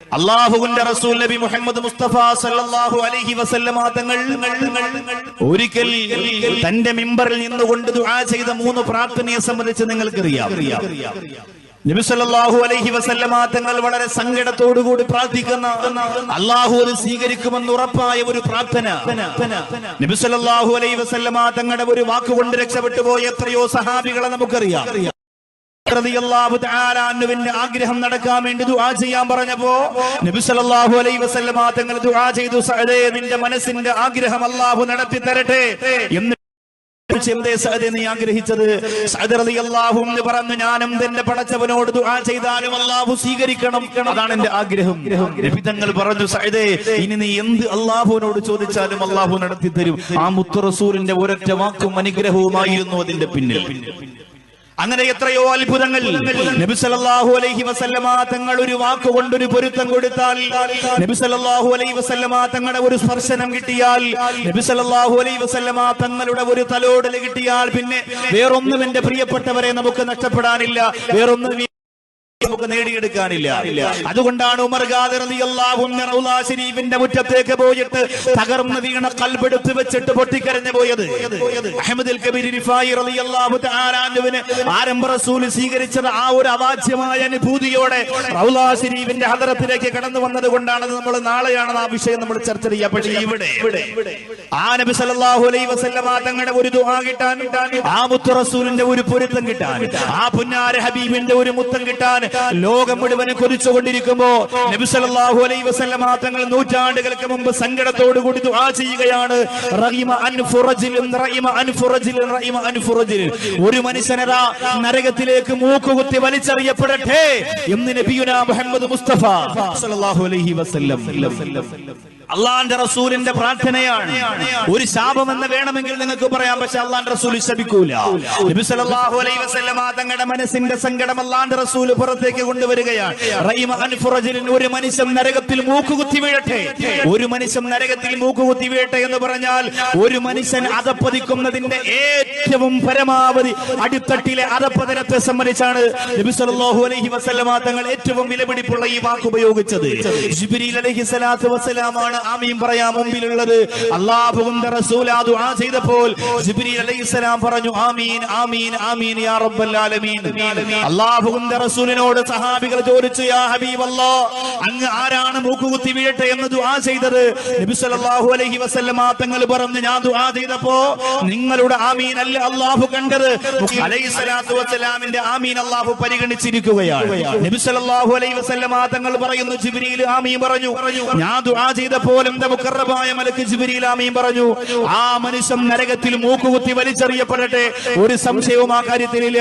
അല്ലാഹുവിന്റെ റസൂൽ നബി മുഹമ്മദ് മുസ്തഫ സല്ലല്ലാഹു അലൈഹി വസല്ലമ തങ്ങൾ ഒരിക്കൽ തന്റെ മിമ്പറിൽ നിന്നുകൊണ്ട് ദുആ ചെയ്ത 3 പ്രാർത്ഥനയെ സംബന്ധിച്ച് നിങ്ങൾക്കറിയാം. നബി സല്ലല്ലാഹു അലൈഹി വസല്ലമ തങ്ങൾ വളരെ സങ്കടത്തോടുകൂടി പ്രാർത്ഥിക്കുന്ന, അല്ലാഹു അത് സ്വീകരിക്കുമെന്ന് ഉറപ്പായ ഒരു പ്രാർത്ഥന. നബി സല്ലല്ലാഹു അലൈഹി വസല്ലമ തങ്ങളുടെ ഒരു വാക്കുകൊണ്ട് രക്ഷപ്പെട്ടു പോയ എത്രയോ സഹാബികളെ നമുക്കറിയാം. റളിയല്ലാഹു തആല അൻഹുവിന്റെ ആഗ്രഹം നടക്കാൻ വേണ്ടി ദുആ ചെയ്യാൻ പറഞ്ഞപ്പോ നബി സല്ലല്ലാഹു അലൈഹി വസല്ലമ തങ്ങൾ ദുആ ചെയ്തു, സഅദേ നിന്റെ മനസ്സിന്റെ ആഗ്രഹം അല്ലാഹു നടത്തി തരട്ടെ എന്ന്. എന്തേ സഅദേ നീ ആഗ്രഹിച്ചത്? സഅദ് റളിയല്ലാഹു അൻഹു പറഞ്ഞു, ഞാനും എന്റെ പടച്ചവനോട് ദുആ ചെയ്താലും അല്ലാഹു സ്വീകരിക്കണം, അതാണ് എന്റെ ആഗ്രഹം. നബി തങ്ങൾ പറഞ്ഞു, സഅദേ ഇനി നീ എന്ത് അല്ലാഹുവിനോട് ചോദിച്ചാലും അല്ലാഹു നടത്തി തരും. ആ മുത്തു റസൂലിന്റെ ഒരൊറ്റ വാക്കും അനുഗ്രഹവുമായിരുന്നു അതിന്റെ പിന്നിൽ. അങ്ങനെ എത്രയോ അത്ഭുതങ്ങൾ. നബി സല്ലല്ലാഹു അലൈഹി വസല്ലമ തങ്ങൾ ഒരു വാക്കുകൊണ്ട് ഒരു പൊരുത്തം കൊടുത്താൽ, നബി സല്ലല്ലാഹു അലൈഹി വസല്ലമ തങ്ങളുടെ ഒരു സ്പർശനം കിട്ടിയാൽ, നബി സല്ലല്ലാഹു അലൈഹി വസല്ലമ തങ്ങളുടെ ഒരു തലോടൽ കിട്ടിയാൽ, പിന്നെ വേറൊന്നും എന്റെ പ്രിയപ്പെട്ടവരെ നമുക്ക് നഷ്ടപ്പെടാനില്ല, വേറൊന്നും നമുക്ക് നേടിയെടുക്കാനില്ല. അതുകൊണ്ടാണ് ഉമർ ഖാദി റളിയല്ലാഹു അൻഹു റൗള ശരീഫിന്റെ മുറ്റത്തേക്ക് പോയിട്ട് തകർന്നു വീണ ഖൽബെടുത്ത് വെച്ചിട്ട് പൊട്ടിക്കരഞ്ഞു പോയത്. അഹ്മദുൽ കബീർ റിഫായി റളിയല്ലാഹു തആല അൻഹുവിനെ ആരംഭ റസൂൽ സ്വീകരിച്ചത് ആ ഒരു അവാച്യമായ അനുഭൂതിയോടെ റൗള ശരീഫിന്റെ ഹദറത്തിലേക്ക് കടന്നു വന്നത് കൊണ്ടാണ്. നമ്മൾ നാളെയാണ് ആ വിഷയം നമ്മൾ ചർച്ച ചെയ്യുക. പക്ഷേ ഇവിടെ ആ നബി സല്ലല്ലാഹു അലൈഹി വസല്ലമ തങ്ങളുടെ ഒരു ദുആ കിട്ടാൻ, ആ മുത്തു റസൂലിന്റെ ഒരു പൊരുത്തം കിട്ടാൻ, ആ പുന്നാര ഹബീബിന്റെ ഒരു മുത്തം കിട്ടാൻ ലോകം മുഴുവനും കൊതിച്ചുകൊണ്ടിരിക്കുമ്പോ നബി സല്ലല്ലാഹു അലൈഹി വസല്ലമ തങ്ങൾ നൂറ്റാണ്ടുകൾക്ക് മുമ്പ് സങ്കടത്തോടു കൂടി ദുആ ചെയ്യുകയാണ്. റഹിമ അൻഫു റജുലിൻ റഹിമ അൻഫു റജുലിൻ റഹിമ അൻഫു റജുലിൻ, ഒരു മനുഷ്യനരാ നരകത്തിലേക്ക് മൂക്കുകുത്തി വലിച്ചെറിയപ്പെടട്ടെ എന്ന് നബിയുനാ മുഹമ്മദ് മുസ്തഫ സല്ലല്ലാഹു അലൈഹി വസല്ലം. അള്ളാന്റെ റസൂലിന്റെ പ്രാർത്ഥനയാണ്. ഒരു ശാപം എന്ന് വേണമെങ്കിൽ നിങ്ങൾക്ക് പറയാം, പക്ഷെ അള്ളാന്റെ റസൂൽ ശപിക്കൂല. നബി സല്ലല്ലാഹു അലൈഹി വസല്ലമ തങ്ങളുടെ മനസ്സിന്റെ സങ്കടം അള്ളാന്റെ റസൂൽ പുറത്തേക്ക് കൊണ്ടുവരികയാണ്. റഹിമ അൻഫു റജുലിൻ, ഒരു മനുഷ്യൻ നരകത്തിൽ മൂക്കുകുത്തി വീഴട്ടെ, ഒരു മനുഷ്യൻ നരകത്തിൽ മൂക്കുകുത്തി വീഴട്ടെ എന്ന് പറഞ്ഞാൽ ഒരു മനുഷ്യൻ അധപ്പതിക്കുന്നതിന്റെ ഏറ്റവും പരമാവധി അടിത്തട്ടിലെ അധപ്പതനത്തെ സംബന്ധിച്ചാണ് നബി സല്ലല്ലാഹു അലൈഹി വസല്ലമ തങ്ങൾ ഏറ്റവും വിലപിടിപ്പുള്ള ഈ വാക്ക് ഉപയോഗിച്ചത്. ജിബ്രീൽ അലൈഹി സ്വലാത്തു വസ്സലാമാണ് ആമീൻ പറയാൻ മുമ്പിലുള്ളത്. അല്ലാഹുവിന്റെ റസൂൽ ആ ദുആ ചെയ്തപ്പോൾ ജിബ്രീൽ അലൈഹിസ്സലാം പറഞ്ഞു, ആമീൻ ആമീൻ ആമീൻ യാ റബ്ബൽ ആലമീൻ. അല്ലാഹുവിന്റെ റസൂലിനോട് സഹാബികൾ ചോദിച്ചു, യാ ഹബീബല്ലാഹ്, അങ്ങ് ആരാണ് മൂക്കുകുത്തി വീഴട്ടെ എന്ന് ദുആ ചെയ്തത്? നബി സല്ലല്ലാഹു അലൈഹി വസല്ലമ തങ്ങൾ പറഞ്ഞു, ഞാൻ ദുആ ചെയ്തപ്പോ നിങ്ങളുടെ ആമീൻ അല്ല അല്ലാഹു കണ്ടത്, അലൈഹിസ്സലാത്തു വസ്സലാമിന്റെ ആമീൻ അല്ലാഹു പരിഗണിച്ചിരിക്കുകയാണ്. നബി സല്ലല്ലാഹു അലൈഹി വസല്ലമ തങ്ങൾ പറയുന്നു, ജിബ്രീൽ ആമീൻ പറഞ്ഞു. ഞാൻ ദുആ ചെയ്തപ്പോൾ എന്റെ മുഖറബായ മലക്ക് ജിബ്രീൽ ആമീൻ പറഞ്ഞു. ആ മനുഷ്യൻ നരകത്തിൽ മൂക്കുകുത്തി വലിച്ചെറിയപ്പെടട്ടെ, ഒരു സംശയവും ആ കാര്യത്തിലില്ല.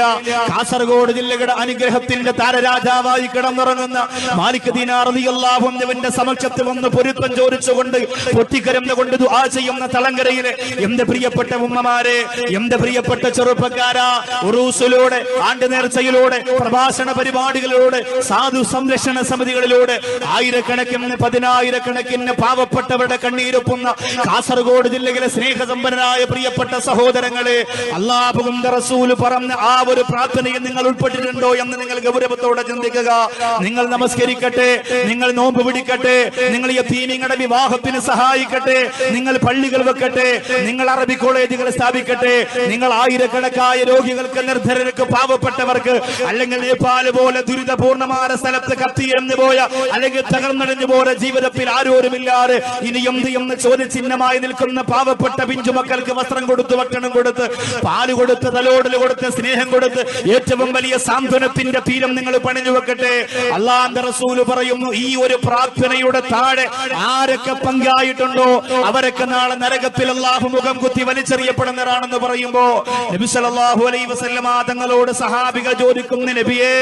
കാസർഗോഡ് ജില്ലയുടെ അനുഗ്രഹത്തിന്റെ താരരാജാവായി കിടന്നിറങ്ങുന്ന മാലിക് ദീനാർ റളിയല്ലാഹു അൻഹുവിന്റെ സമക്ഷത്തിൽ വന്ന് പൊരുത്തം ചോദിച്ചുകൊണ്ട് പൊട്ടിക്കരന്നുകൊണ്ട് ദുആ ചെയ്യുന്ന തളങ്കരയിലെ എന്റെ പ്രിയപ്പെട്ട ഉമ്മമാരെ, എന്റെ പ്രിയപ്പെട്ട ചെറുപ്പക്കാരാ, ഉറൂസിലൂടെ, ആണ്ട് നേർച്ചയിലൂടെ, പ്രഭാഷണ പരിപാടികളിലൂടെ, സാധു സംരക്ഷണ സമിതികളിലൂടെ ആയിരക്കണക്കിന് പതിനായിരക്കണക്കിന് പാവപ്പെട്ടവരുടെ കണ്ണീരൊപ്പുന്ന കാസർഗോഡ് ജില്ലയിലെ സ്നേഹസമ്പന്നരായ പ്രിയപ്പെട്ട സഹോദരങ്ങളെ, അല്ലാഹുവിന്റെ റസൂൽ പറഞ്ഞ ആ ഒരു പ്രാർത്ഥനയിൽ നിങ്ങൾ ഉൾപ്പെട്ടിട്ടുണ്ടോ എന്ന് നിങ്ങൾ ഗൗരവത്തോടെ ചിന്തിക്കുക. നിങ്ങൾ നമസ്കരിക്കട്ടെ, നിങ്ങൾ നോമ്പ് പിടിക്കട്ടെ, നിങ്ങൾ യതീമീങ്ങളുടെ വിവാഹത്തിന് സഹായിക്കട്ടെ, നിങ്ങൾ പള്ളികൾ വെക്കട്ടെ, നിങ്ങൾ അറബി കോളേജുകൾ സ്ഥാപിക്കട്ടെ, നിങ്ങൾ ആയിരക്കണക്കായ രോഗികൾക്ക്, നിർധരർക്ക്, പാവപ്പെട്ടവർക്ക്, അല്ലെങ്കിൽ നേപ്പാൾ പോലെ ദുരിതപൂർണമായ സ്ഥലത്ത് കത്തിയെന്ന് പോയ, അല്ലെങ്കിൽ തകർന്നടിഞ്ഞു പോയ ജീവിതത്തിൽ ആരോരുമില്ലാതെ ഇനി എന്ത് എന്ന് ചോദ്യചിഹ്നമായി നിൽക്കുന്ന പാവപ്പെട്ട പിഞ്ചുമക്കൾക്ക് വസ്ത്രം കൊടുത്ത്, ഭക്ഷണം കൊടുത്ത്, പാല് കൊടുത്ത്, തലോടൽ കൊടുത്ത്, സ്നേഹം കൊടുത്ത് ഏറ്റവും വലിയ സാന്ത്വനത്തിന്റെ തീരം നിങ്ങൾ പണിഞ്ഞു വെക്കട്ടെ. അല്ലാഹുവിന്റെ റസൂൽ പറയുന്നു, ഈ ഒരു പ്രാർത്ഥനയുടെ താഴെ ആരൊക്കെ പങ്കായിട്ടുണ്ടോ അവരൊക്കെ നാളെ നരകത്തിൽ അല്ലാഹു മുഖം കുത്തി വലിച്ചെറിയപ്പെടുന്നവരാണെന്ന് പറയുമ്പോ നബി സല്ലല്ലാഹു അലൈഹി വസല്ലമ തങ്ങളോട് സഹാബികൾ ചോദിക്കുന്നു, നബിയേ,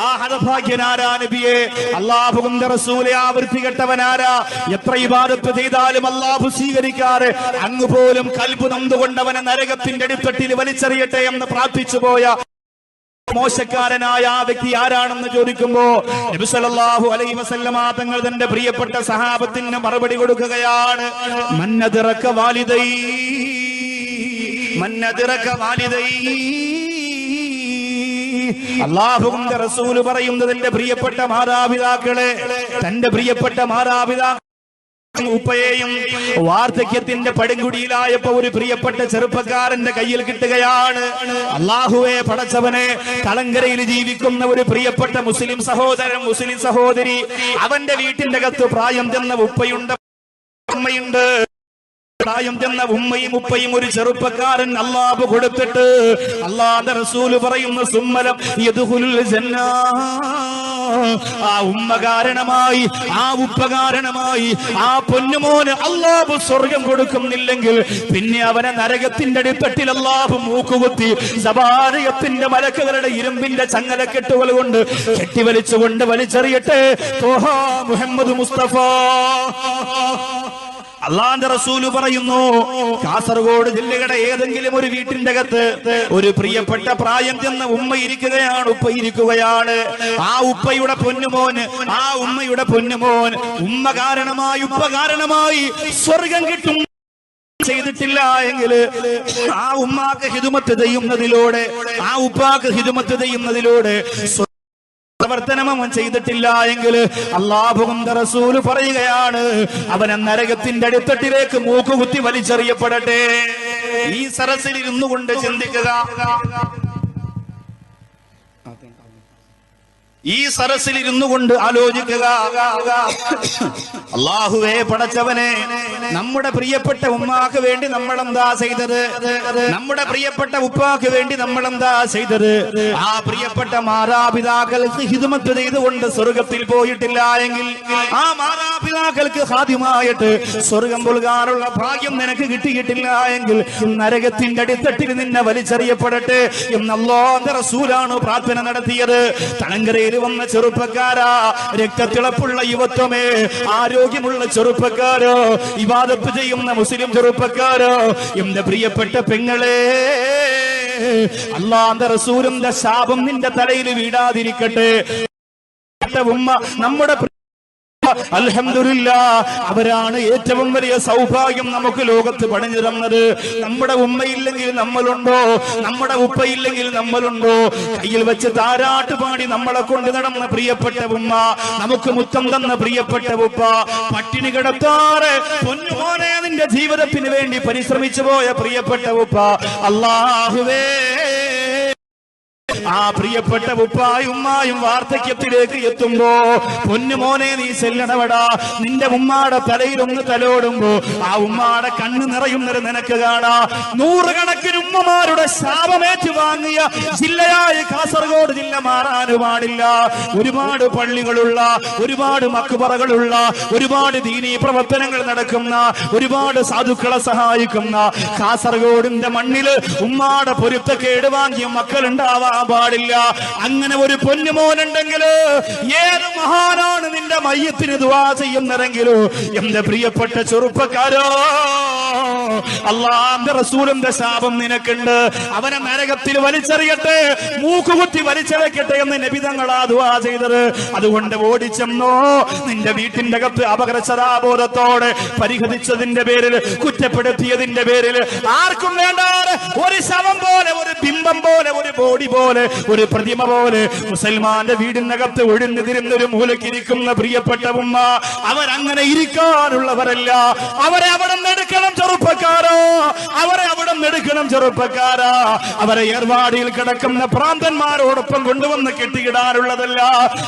ആ ഹതഭാഗ്യനാരാ നബിയേ? അല്ലാഹുവിന്റെ റസൂലേ, ആ വൃത്തികെട്ടവനാരാ? എത്ര ഇബാദത്ത് ചെയ്താലും അല്ലാഹു സ്വീകരിക്കാറ്, അങ്ങ് പോലും കൽബ് നൊന്തുകൊണ്ടവനെ നരകത്തിന്റെ അടിത്തട്ടിൽ വലിച്ചെറിയട്ടെ എന്ന് പ്രാർത്ഥിച്ചു പോയ മോശക്കാരനായ ആ വ്യക്തി ആരാണെന്ന് ചോദിക്കുമ്പോ നബി സല്ലല്ലാഹു അലൈഹി വസല്ലമ തങ്ങൾ തന്റെ പ്രിയപ്പെട്ട സഹാബത്തിന് മറുപടി കൊടുക്കുകയാണ്, മന്നദറക വാലിദൈ മന്നദറക വാലിദൈ അല്ലാഹുവിന്റെ റസൂൽ പറയുന്നത് എന്റെ പ്രിയപ്പെട്ട മാതാപിതാക്കളെ, തന്റെ പ്രിയപ്പെട്ട മാതാപിതാക്കൾ ഉപ്പയെയും വാർദ്ധക്യത്തിന്റെ പടുകുടിയിലായപ്പോ ഒരു പ്രിയപ്പെട്ട ചെറുപ്പക്കാരന്റെ കയ്യിൽ കിട്ടുകയാണ്. അല്ലാഹുവേ പടച്ചവനെ, കളങ്കരയിൽ ജീവിക്കുന്ന ഒരു പ്രിയപ്പെട്ട മുസ്ലിം സഹോദരൻ, മുസ്ലിം സഹോദരി, അവന്റെ വീട്ടിന്റെ അകത്ത് പ്രായം ചെന്ന ഉപ്പയുണ്ട്, അമ്മയുണ്ട്. പ്രായം ചെന്ന ഉമ്മയും ഉപ്പയും ഒരു ചെറുപ്പക്കാരൻ അല്ലാഹു കൊടുത്തിട്ട് അല്ലാഹുവിന്റെ റസൂൽ പറയുന്ന സുമ്മലം യദ്ഖുലുൽ ജന്ന. ആ ഉമ്മ കാരണമായി, ആ ഉപ്പ കാരണമായി ആ പൊന്നുമോന് അല്ലാഹു സ്വർഗം കൊടുക്കുന്നില്ലെങ്കിൽ പിന്നെ അവനെ നരകത്തിന്റെ അടിത്തട്ടിൽ അല്ലാഹു മൂക്കുകുത്തി സബാരിയത്തിന്റെ മലക്കുകളുടെ ഇരുമ്പിന്റെ ചങ്ങലക്കെട്ടുകൾ കൊണ്ട് കെട്ടിവലിച്ചുകൊണ്ട് വലിച്ചെറിയട്ടെ. ത്വഹ മുഹമ്മദ് മുസ്തഫ. അള്ളാന്റെ റസൂല് പറയുന്നു, കാസർഗോഡ് ജില്ലയുടെ ഏതെങ്കിലും ഒരു വീട്ടിന്റെ അകത്ത് ഒരു പ്രിയപ്പെട്ട പ്രായം ചെന്ന ഉമ്മ ഇരിക്കുകയാണ്, ഉപ്പ ഇരിക്കുകയാണ്. ആ ഉപ്പയുടെ പൊന്നുമോന്, ആ ഉമ്മയുടെ പൊന്നുമോൻ ഉമ്മ കാരണമായി, ഉപ്പ കാരണമായി സ്വർഗം കിട്ടും ചെയ്തിട്ടില്ല എങ്കിൽ ആ ഉമ്മാക്ക് ഹിദുമത്ത് ചെയ്യുന്നതിലൂടെ, ആ ഉപ്പാക്ക് ഹിദുമത്ത് ചെയ്യുന്നതിലൂടെ പ്രവർത്തനം അവൻ ചെയ്തിട്ടില്ല എങ്കിൽ അല്ലാഹുവിന്റെ റസൂൽ പറയുകയാണ്, അവനെ നരകത്തിന്റെ അടിത്തട്ടിലേക്ക് മൂക്കുകുത്തി വലിച്ചെറിയപ്പെടട്ടെ. ഈ സരസിൽ ഇരുന്നു കൊണ്ട് ചിന്തിക്കുക, ഈ സരസിൽ ഇരുന്നു കൊണ്ട് ആലോചിക്കുക. അല്ലാഹുവേ പടച്ചവനെ, നമ്മുടെ പ്രിയപ്പെട്ട ഉമ്മാക്ക് വേണ്ടി നമ്മൾ എന്താ ചെയ്തത്? നമ്മുടെ പ്രിയപ്പെട്ട ഉപ്പാക്ക് വേണ്ടി നമ്മൾ എന്താ ചെയ്തത്? ആ പ്രിയപ്പെട്ട മാതാപിതാക്കൾക്ക് ഹിദ്മത്ത് ചെയ്തുകൊണ്ട് സ്വർഗത്തിൽ പോയിട്ടില്ല എങ്കിൽ, ആ മാതാപിതാക്കൾക്ക് ഹാദ്യമായിട്ട് സ്വർഗം പുൽകാനുള്ള ഭാഗ്യം നിനക്ക് കിട്ടിയിട്ടില്ല എങ്കിൽ നരകത്തിന്റെ അടിത്തട്ടിൽ നിന്നെ വലിച്ചെറിയപ്പെടട്ടെ എന്ന് അല്ലാഹുവിന്റെ റസൂലാണ് പ്രാർത്ഥന നടത്തിയത്. തലങ്കരയിൽ വന്ന ചെറുപ്പക്കാരാ, രക്തത്തിളപ്പുള്ള യുവത്വമേ, ആരോഗ്യമുള്ള ചെറുപ്പക്കാരോ, ഇബാദത്ത് ചെയ്യുന്ന മുസ്ലിം ചെറുപ്പക്കാരോ, എന്റെ പ്രിയപ്പെട്ട പെങ്ങളെ, അല്ലാഹുവിന്റെ റസൂലിന്റെ ശാപം നിന്റെ തലയിൽ വീഴാതിരിക്കട്ടെ. ഉമ്മ നമ്മുടെ അൽഹംദുലില്ലാഹ്, അവരാണ് ഏറ്റവും വലിയ സൗഭാഗ്യം നമുക്ക് ലോകത്ത് പണിഞ്ഞു തന്നത്. നമ്മുടെ ഉമ്മയില്ലെങ്കിൽ നമ്മളുണ്ടോ? നമ്മുടെ ഉപ്പയില്ലെങ്കിൽ നമ്മളുണ്ടോ? കയ്യിൽ വെച്ച് താരാട്ട് പാടി നമ്മളെ കൊണ്ട് നടന്ന പ്രിയപ്പെട്ട ഉമ്മ, നമുക്ക് മുത്തം തന്ന പ്രിയപ്പെട്ട ഉപ്പ, പട്ടിണി കിടത്താറ് പൊന്നുമോനെ നിന്റെ ജീവിതത്തിന് വേണ്ടി പരിശ്രമിച്ചു പോയ പ്രിയപ്പെട്ട ഉപ്പ, അല്ലാഹുവേ ആ പ്രിയപ്പെട്ട ഉപ്പായും ഉമ്മായും വാർദ്ധക്യത്തിലേക്ക് എത്തുമ്പോ പൊന്നുമോനെ നീ ചെല്ലണവടാ, നിന്റെ ഉമ്മാടെ തലയിലൊന്ന് തലോടുമ്പോ ആ ഉമ്മാടെ കണ്ണ് നിറയുന്നത് നിനക്ക് കാണാ. നൂറുകണക്കിന് ഉമ്മമാരുടെ ശാപമേറ്റ് വാങ്ങിയ ജില്ലയായ കാസർഗോഡ് ജില്ല മാറാൻ പാടില്ല. ഒരുപാട് പള്ളികളുള്ള, ഒരുപാട് മക്ബറകളുള്ള, ഒരുപാട് ദീനീ പ്രവർത്തനങ്ങൾ നടക്കുന്ന, ഒരുപാട് സാധുക്കളെ സഹായിക്കുന്ന കാസർഗോഡിന്റെ മണ്ണില് ഉമ്മാടെ പൊരുത്തക്കേട് വാങ്ങിയ മക്കളുണ്ടാവാൻ പാടില്ല. അങ്ങനെ ഒരു പൊന്നുമോനുണ്ടെങ്കിൽ ഏത് മഹാനാണ് നിന്റെ മയ്യത്തിന് ദുആ ചെയ്യുന്നതെങ്കിലോ എന്റെ പ്രിയപ്പെട്ട ചെറുപ്പക്കാരോ, അല്ലാഹുവിന്റെ റസൂലിന്റെ ശാപം നിനക്കുണ്ട്. അവനെ നരകത്തിൽ വലിച്ചെറിയട്ടെ, മൂക്കുകുത്തി വലിച്ചെറിയട്ടെ എന്ന് നബി തങ്ങളാ ദുആ ചെയ്തത്. അതുകൊണ്ട് ഓടിച്ചെന്നോ, നിന്റെ വീട്ടിന്റെ അകത്ത് അപകടസാബോധത്തോടെ പരിഹരിച്ചതിന്റെ പേരിൽ, കുറ്റപ്പെടുത്തിയതിന്റെ പേരിൽ ആർക്കും വേണ്ടാതെ ഒരു ശവം പോലെ, ഒരു ബിംബം പോലെ, ഒരു ബോഡി പോലെ, ഒരു പ്രതിമ പോലെ മുസൽമാന്റെ വീടിനകത്ത് ഒഴിഞ്ഞിരുന്ന ഒരു മൂലക്കിരിക്കുന്ന പ്രിയപ്പെട്ട ഉമ്മ, അവരങ്ങനെ ഇരിക്കാനുള്ളവരല്ല. അവരെ അവിടെ എടുക്കണം ചെറുപ്പക്കാരോ, അവരെ അവിടെ എടുക്കണം ചെറുപ്പക്കാരാ. അവരെ ഏർവാടിയിൽ കിടക്കുന്ന പ്രാന്തന്മാരോടൊപ്പം കൊണ്ടുവന്ന് കെട്ടിയിടാനുള്ളതല്ല.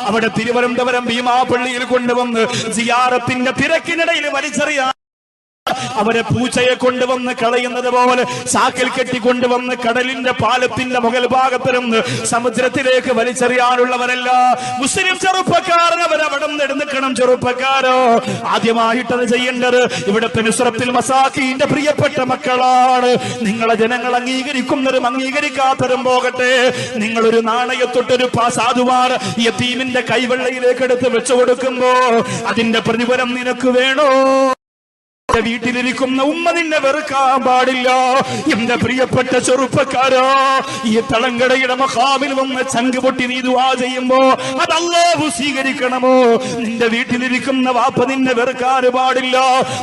അവിടെ തിരുവനന്തപുരം ഭീമാപള്ളിയിൽ കൊണ്ടുവന്ന് സിയാറത്തിന്റെ തിരക്കിനിടയിൽ വലിച്ചെറിയാൻ, അവരെ പൂച്ചയെ കൊണ്ടുവന്ന് കളയുന്നത് പോലെ ചാക്കിൽ കെട്ടിക്കൊണ്ടുവന്ന് കടലിന്റെ പാലത്തിന്റെ മുകൾ ഭാഗത്തിരുന്ന് സമുദ്രത്തിലേക്ക് വലിച്ചെറിയാനുള്ളവരല്ല മുസ്ലിം ചെറുപ്പക്കാരൻ. അവരവിടെ എടുക്കണം ചെറുപ്പക്കാരോ. ആദ്യമായിട്ടത് ചെയ്യേണ്ടത് ഇവിടുത്തെ നുസ്രത്തുൽ മസാക്കീന്റെ പ്രിയപ്പെട്ട മക്കളാണ്. നിങ്ങളെ ജനങ്ങൾ അംഗീകരിക്കുന്നതും അംഗീകരിക്കാത്തതും പോകട്ടെ, നിങ്ങളൊരു നാണയത്തൊട്ടൊരു സാധുവാർ യതീമിന്റെ കൈവെള്ളയിലേക്ക് എടുത്ത് വെച്ചു കൊടുക്കുമ്പോ അതിന്റെ പ്രതിഫലം നിനക്ക് വേണോ? വീട്ടിലിരിക്കുന്ന ഉമ്മ നിന്നെ വെറുക്കാൻ പാടില്ല. എന്റെ പ്രിയപ്പെട്ട ചെറുപ്പക്കാരോ, ഈ തളങ്കടയുടെ മഖാമിൽ വന്ന് ചങ്ക് പൊട്ടി നീ ദുആ ചെയ്യുമ്പോ അത് അല്ലാഹു സ്വീകരിക്കണമോ? നിന്റെ വീട്ടിലിരിക്കുന്ന വാപ്പ നിന്നെ വെറുക്കാൻ പാടില്ല.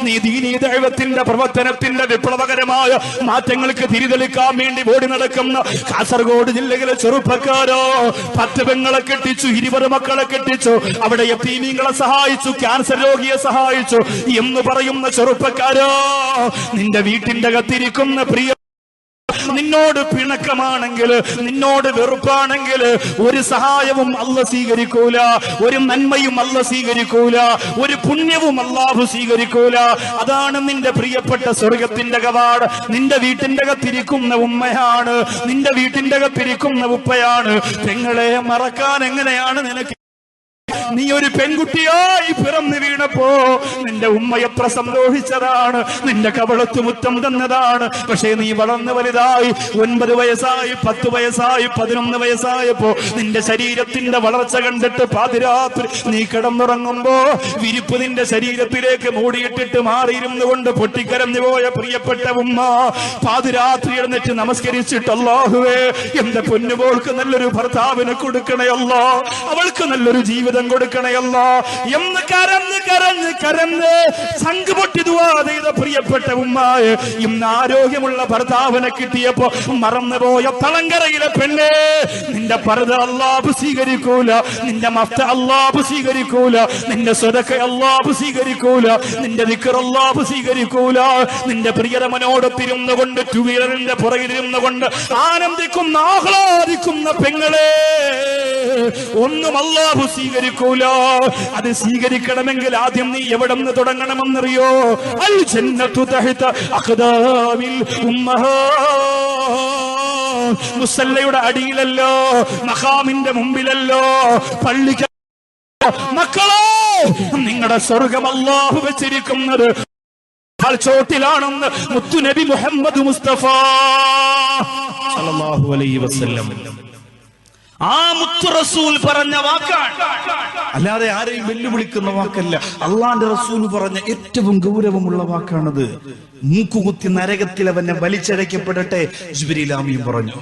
നീ ദീനീ ദഅവത്തിന്റെ പ്രവർത്തനത്തിന്റെ വിപ്ലവകരമായ മാറ്റങ്ങൾക്ക് തിരിതെളിക്കാൻ വേണ്ടി ഓടി നടക്കുന്ന കാസർഗോഡ് ജില്ലയിലെ ചെറുപ്പക്കാരോ, 10 പെങ്ങളെ കെട്ടിച്ചു, 20 മക്കളെ കെട്ടിച്ചു, അവിടെ യതീമീങ്ങളെ സഹായിച്ചു, ക്യാൻസർ രോഗിയെ സഹായിച്ചു എന്ന് പറയുന്ന ചെറുപ്പക്കാരോ, നിന്റെ വീട്ടിന്റെ അകത്തിരിക്കുന്ന പ്രിയ നിന്നോട് പിണക്കമാണെങ്കിൽ, നിന്നോട് വെറുപ്പാണെങ്കിൽ ഒരു സഹായവും അല്ലാഹു സ്വീകരിക്കൂല, ഒരു നന്മയും അല്ലാഹു സ്വീകരിക്കൂല, ഒരു പുണ്യവും അല്ലാഹു സ്വീകരിക്കൂല. അതാണ് നിന്റെ പ്രിയപ്പെട്ട സ്വർഗത്തിന്റെ കവാടം. നിന്റെ വീട്ടിന്റെ അകത്തിരിക്കുന്ന ഉമ്മയാണ്, നിന്റെ വീട്ടിന്റെ അകത്തിരിക്കുന്ന ഉപ്പയാണ്. പെങ്ങളെ മറക്കാൻ എങ്ങനെയാണ് നിനക്ക്? നീ ഒരു പെൺകുട്ടിയായി പിറന്നു വീണപ്പോ നിന്റെ ഉമ്മ എത്ര സന്തോഷിച്ചതാണ്, നിന്റെ കവളത്ത് മുത്തം തന്നതാണ്. പക്ഷേ നീ വളർന്നു വലുതായി 9 വയസ്സായി, 10 വയസ്സായി, 11 വയസ്സായപ്പോ നിന്റെ ശരീരത്തിന്റെ വളർച്ച കണ്ടിട്ട് പാതിരാത്രി നീ കിടന്നുറങ്ങുമ്പോ വിരിപ്പ് നിന്റെ ശരീരത്തിലേക്ക് മൂടിയിട്ടിട്ട് മാറിയിരുന്നു കൊണ്ട് പൊട്ടിക്കരഞ്ഞു പോയ പ്രിയപ്പെട്ട ഉമ്മ പാതിരാത്രി എഴുന്നേറ്റ് നമസ്കരിച്ചിട്ട്, അല്ലാഹുവേ എന്റെ പൊന്നുപോൾക്ക് നല്ലൊരു ഭർത്താവിനെ കൊടുക്കണയല്ലോ, അവൾക്ക് നല്ലൊരു ജീവിതം കൊടുക്കണയല്ലോ എന്ന് കരഞ്ഞ് കരഞ്ഞ് കരഞ്ഞ് ചങ്ക് പൊട്ടി ദുആ ചെയ്ത പ്രിയപ്പെട്ട ഉമ്മായെ ഇന്ന് ആരോഗ്യമുള്ള ഭർത്താവിനെ കിട്ടിയപ്പോ മറന്നുപോയ തളങ്കരയിലെ പെണ്ണേ, നിന്റെ പർദ അല്ലാഹു സ്വീകരിക്കൂല, നിന്റെ മഫ്ത അല്ലാഹു സ്വീകരിക്കൂല, നിന്റെ സ്വതക്ക അല്ലാഹു സ്വീകരിക്കൂല, നിന്റെ ദിക്ർ അല്ലാഹു സ്വീകരിക്കൂല. നിന്റെ പ്രിയരമനോടൊത്തിരുന്നു കൊണ്ട് ടൂവീലറിന്റെ പുറകിലിരുന്നു കൊണ്ട് ആനന്ദിക്കുന്ന ആഹ്ലാദിക്കുന്ന പെങ്ങളെ ഒന്നും അല്ലാഹു സ്വീകരിക്കൂല. അത് സ്വീകരിക്കണമെങ്കിൽ ആദ്യം നീ എവിടെ നിന്ന് തുടങ്ങണമെന്നറിയോ? അൽ ജന്നത്തു തഹ്ത അഖ്ദാമിൽ ഉമ്മഹാത്ത്. മുസല്ലയുടെ അടിയിലല്ലോ, മഖാമിന്റെ മുമ്പിലല്ലോ, പള്ളിക്ക് മക്കളോ, നിങ്ങളുടെ സ്വർഗം അല്ലാഹു വെച്ചിരിക്കുന്നത് ചോട്ടിലാണെന്ന് മുത്തുനബി മുഹമ്മദ് മുസ്തഫ സല്ലല്ലാഹു അലൈഹി വസല്ലം ആ മുത്തു റസൂൽ പറഞ്ഞ വാക്കാണ്, അല്ലാതെ ആരെയും വെല്ലുവിളിക്കുന്ന വാക്കല്ല. അള്ളാന്റെ റസൂൽ പറഞ്ഞ ഏറ്റവും ഗൗരവമുള്ള വാക്കാണത്. മൂക്കുകുത്തി നരകത്തിൽ അവനെ വലിച്ചഴക്കപ്പെടട്ടെ ജിബ്രീൽ ആമീൻ പറഞ്ഞു.